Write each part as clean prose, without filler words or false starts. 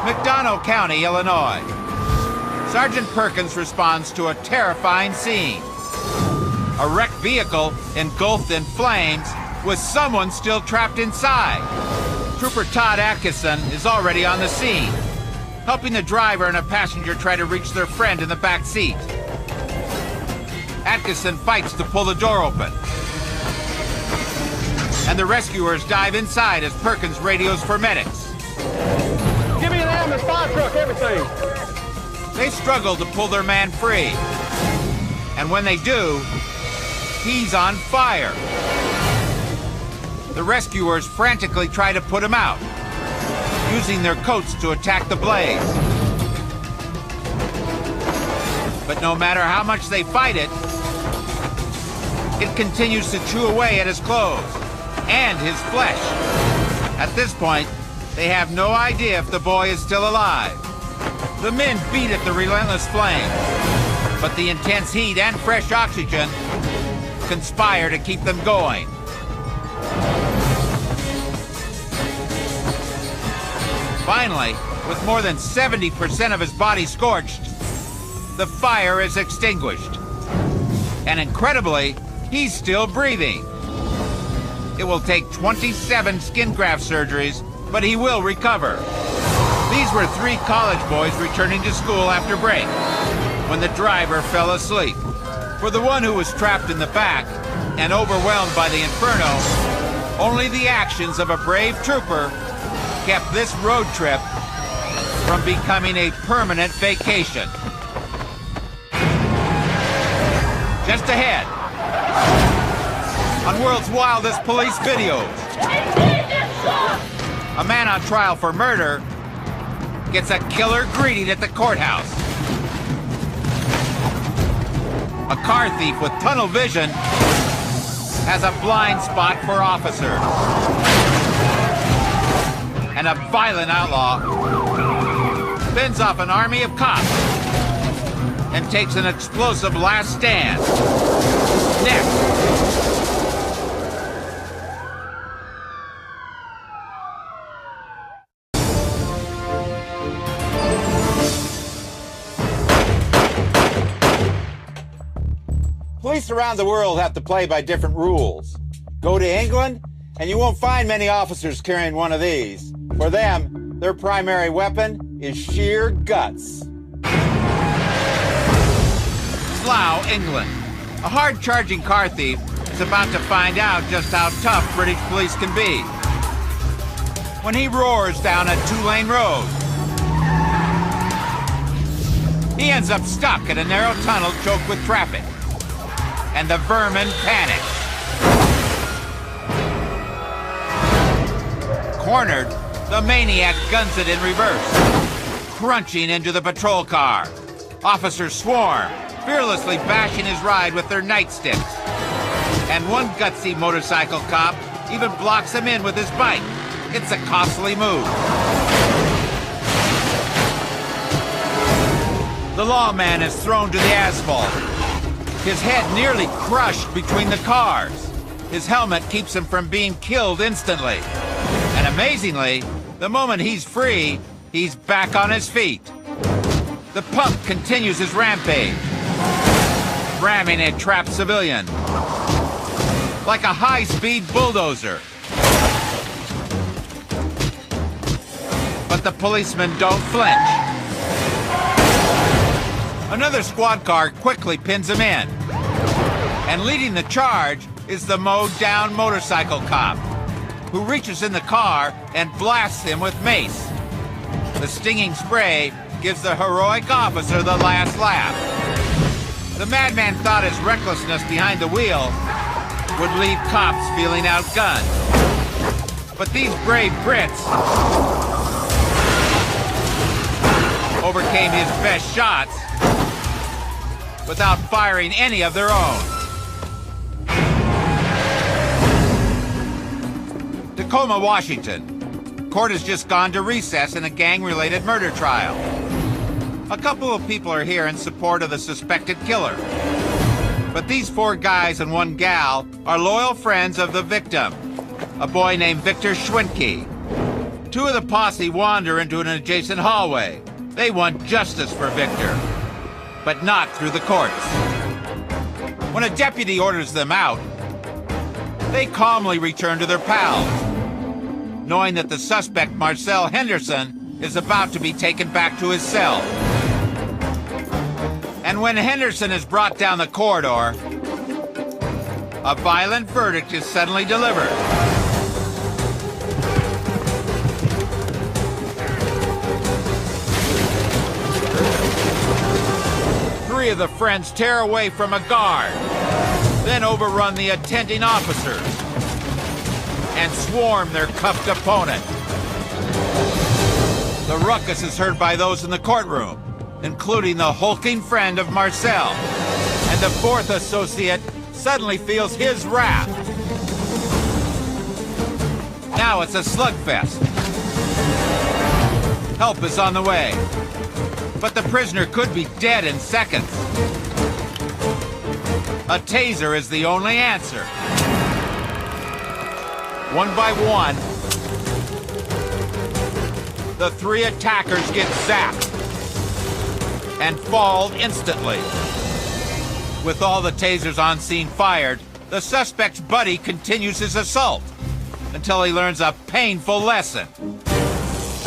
McDonough County, Illinois. Sergeant Perkins responds to a terrifying scene. A wrecked vehicle engulfed in flames with someone still trapped inside. Trooper Todd Atkinson is already on the scene, helping the driver and a passenger try to reach their friend in the back seat. Atkinson fights to pull the door open, and the rescuers dive inside as Perkins radios for medics. Give me an ambulance, fire truck, everything. They struggle to pull their man free, and when they do, he's on fire. The rescuers frantically try to put him out, using their coats to attack the blaze. But no matter how much they fight it, it continues to chew away at his clothes and his flesh. At this point, they have no idea if the boy is still alive. The men beat at the relentless flame, but the intense heat and fresh oxygen conspire to keep them going. Finally, with more than 70% of his body scorched, the fire is extinguished. And incredibly, he's still breathing. It will take 27 skin graft surgeries, but he will recover. These were 3 college boys returning to school after break, when the driver fell asleep. For the one who was trapped in the back and overwhelmed by the inferno, only the actions of a brave trooper kept this road trip from becoming a permanent vacation. Just ahead, on World's Wildest Police Videos, a man on trial for murder gets a killer greeting at the courthouse. A car thief with tunnel vision has a blind spot for officers. And a violent outlaw fends off an army of cops and takes an explosive last stand. Next. Police around the world have to play by different rules. Go to England, and you won't find many officers carrying one of these. For them, their primary weapon is sheer guts. Slough, England. A hard-charging car thief is about to find out just how tough British police can be when he roars down a 2-lane road. He ends up stuck in a narrow tunnel choked with traffic, and the vermin panic. Cornered, the maniac guns it in reverse, crunching into the patrol car. Officers swarm, fearlessly bashing his ride with their nightsticks. And one gutsy motorcycle cop even blocks him in with his bike. It's a costly move. The lawman is thrown to the asphalt, his head nearly crushed between the cars. His helmet keeps him from being killed instantly. And amazingly, the moment he's free, he's back on his feet. The punk continues his rampage, ramming a trapped civilian like a high-speed bulldozer. But the policemen don't flinch. Another squad car quickly pins him in. And leading the charge is the mowed-down motorcycle cop, who reaches in the car and blasts him with mace. The stinging spray gives the heroic officer the last laugh. The madman thought his recklessness behind the wheel would leave cops feeling outgunned. But these brave Brits overcame his best shots without firing any of their own. Tacoma, Washington. Court has just gone to recess in a gang-related murder trial. A couple of people are here in support of the suspected killer. But these 4 guys and 1 gal are loyal friends of the victim, a boy named Victor Schwinke. Two of the posse wander into an adjacent hallway. They want justice for Victor, but not through the courts. When a deputy orders them out, they calmly return to their pals, knowing that the suspect, Marcel Henderson, is about to be taken back to his cell. And when Henderson is brought down the corridor, a violent verdict is suddenly delivered. Three of the friends tear away from a guard, then overrun the attending officers and swarm their cuffed opponent. The ruckus is heard by those in the courtroom, including the hulking friend of Marcel, and the fourth associate suddenly feels his wrath. Now it's a slugfest. Help is on the way, but the prisoner could be dead in seconds. A taser is the only answer. One by one, the three attackers get zapped and fall instantly. With all the tasers on scene fired, the suspect's buddy continues his assault until he learns a painful lesson.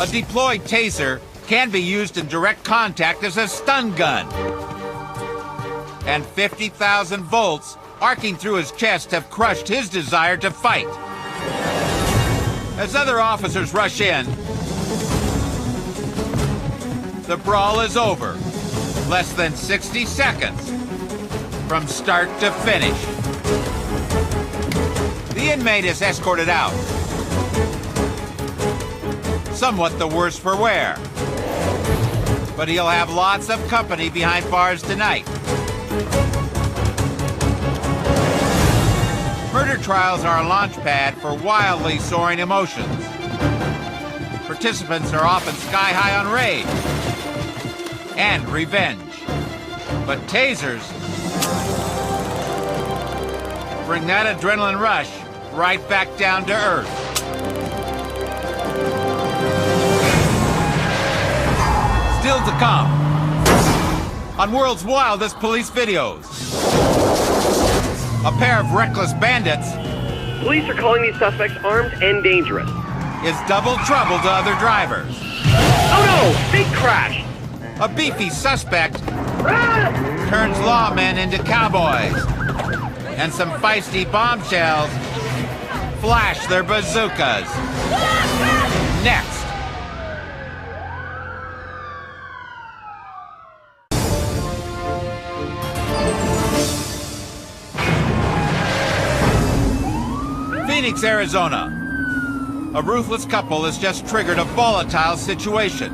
A deployed taser can be used in direct contact as a stun gun. And 50,000 volts arcing through his chest have crushed his desire to fight. As other officers rush in, the brawl is over. Less than 60 seconds from start to finish. The inmate is escorted out. Somewhat the worse for wear. But he'll have lots of company behind bars tonight. Murder trials are a launch pad for wildly soaring emotions. Participants are often sky high on rage and revenge. But tasers bring that adrenaline rush right back down to earth. Still to come on World's Wildest Police Videos. A pair of reckless bandits Police are calling these suspects armed and dangerous. is double trouble to other drivers. Oh no! They crashed! A beefy suspect turns lawmen into cowboys. And some feisty bombshells flash their bazookas. Next. Phoenix, Arizona. A ruthless couple has just triggered a volatile situation.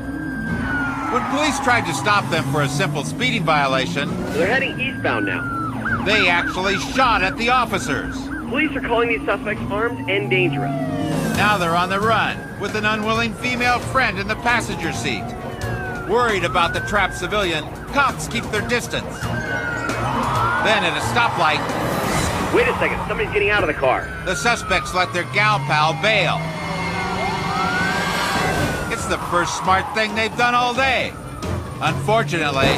When police tried to stop them for a simple speeding violation, They're heading eastbound now. they actually shot at the officers. Police are calling these suspects armed and dangerous. Now they're on the run, with an unwilling female friend in the passenger seat. Worried about the trapped civilian, cops keep their distance. Then at a stoplight, Wait a second, somebody's getting out of the car. the suspects let their gal pal bail. It's the first smart thing they've done all day. Unfortunately,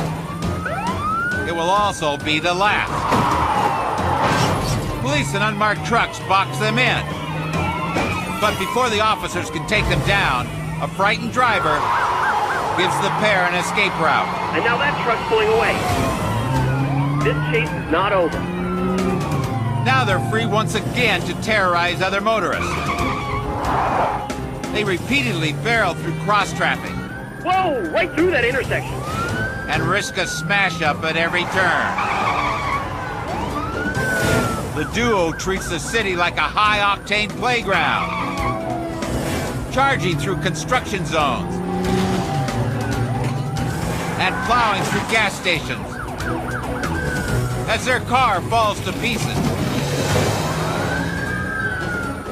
it will also be the last. Police and unmarked trucks box them in. But before the officers can take them down, a frightened driver gives the pair an escape route. And now that truck's pulling away. This chase is not over. Now they're free once again to terrorize other motorists. They repeatedly barrel through cross-traffic Whoa! Right through that intersection. and risk a smash-up at every turn. The duo treats the city like a high-octane playground, charging through construction zones and plowing through gas stations as their car falls to pieces.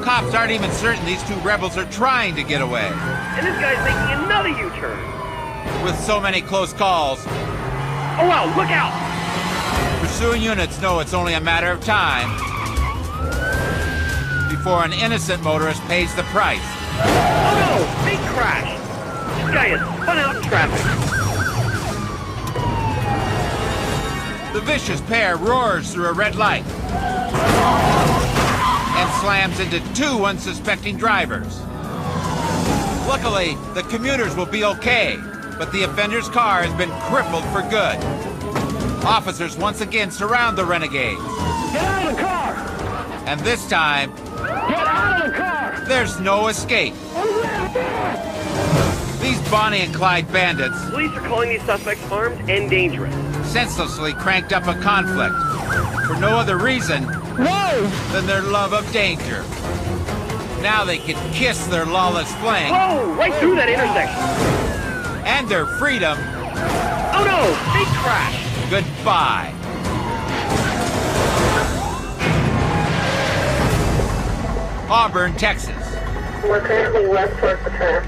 Cops aren't even certain these two rebels are trying to get away. And this guy's making another U-turn. With so many close calls, Oh wow, look out! pursuing units know it's only a matter of time before an innocent motorist pays the price. Oh no! Big crash! This guy is spun out in traffic. The vicious pair roars through a red light and slams into two unsuspecting drivers. Luckily, the commuters will be okay, but the offender's car has been crippled for good. Officers once again surround the renegades. Get out of the car! And this time, Get out of the car! there's no escape. These Bonnie and Clyde bandits Police are calling these suspects armed and dangerous. senselessly cranked up a conflict for no other reason than their love of danger. Now they can kiss their lawless flame Whoa! Right through that intersection. and their freedom Oh no! Big crash! goodbye. Auburn, Texas. We're currently west towards the track.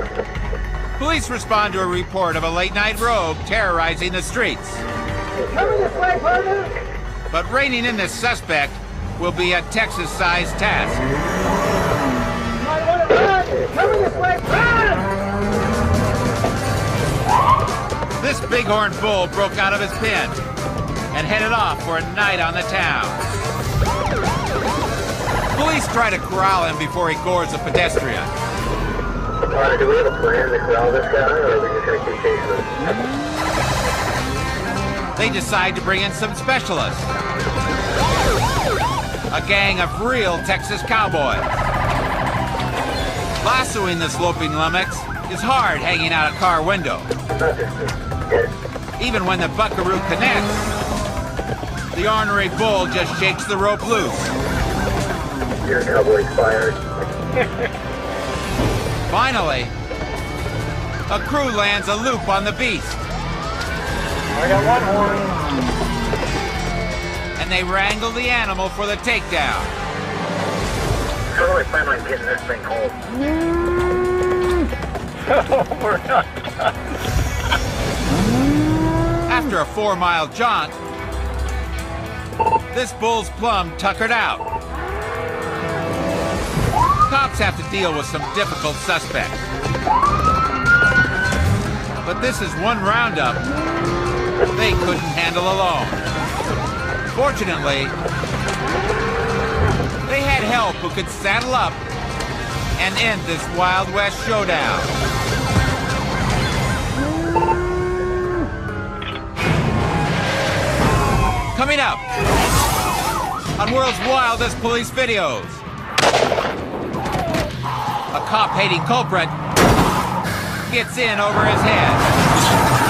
Police respond to a report of a late-night rogue terrorizing the streets. Coming this way, partner! But reining in this suspect will be a Texas-sized task. I want to run! Coming this way, run! This bighorn bull broke out of his pen and headed off for a night on the town. Police try to corral him before he gores a pedestrian. Do we have a plan to corral this guy, or are we just going to keep chasing him? They decide to bring in some specialists. A gang of real Texas cowboys. Lassoing the sloping lummox is hard hanging out a car window. Even when the buckaroo connects, the ornery bull just shakes the rope loose. Your cowboy expired. Finally, a crew lands a loop on the beast. I got one horn. And they wrangle the animal for the takedown. How do I plan on getting this thing home? We're not. After a 4-mile jaunt, this bull's plumb tuckered out. Cops have to deal with some difficult suspects. But this is one roundup they couldn't handle alone. Fortunately, they had help who could saddle up and end this Wild West showdown. Coming up on World's Wildest Police Videos, a cop-hating culprit gets in over his head.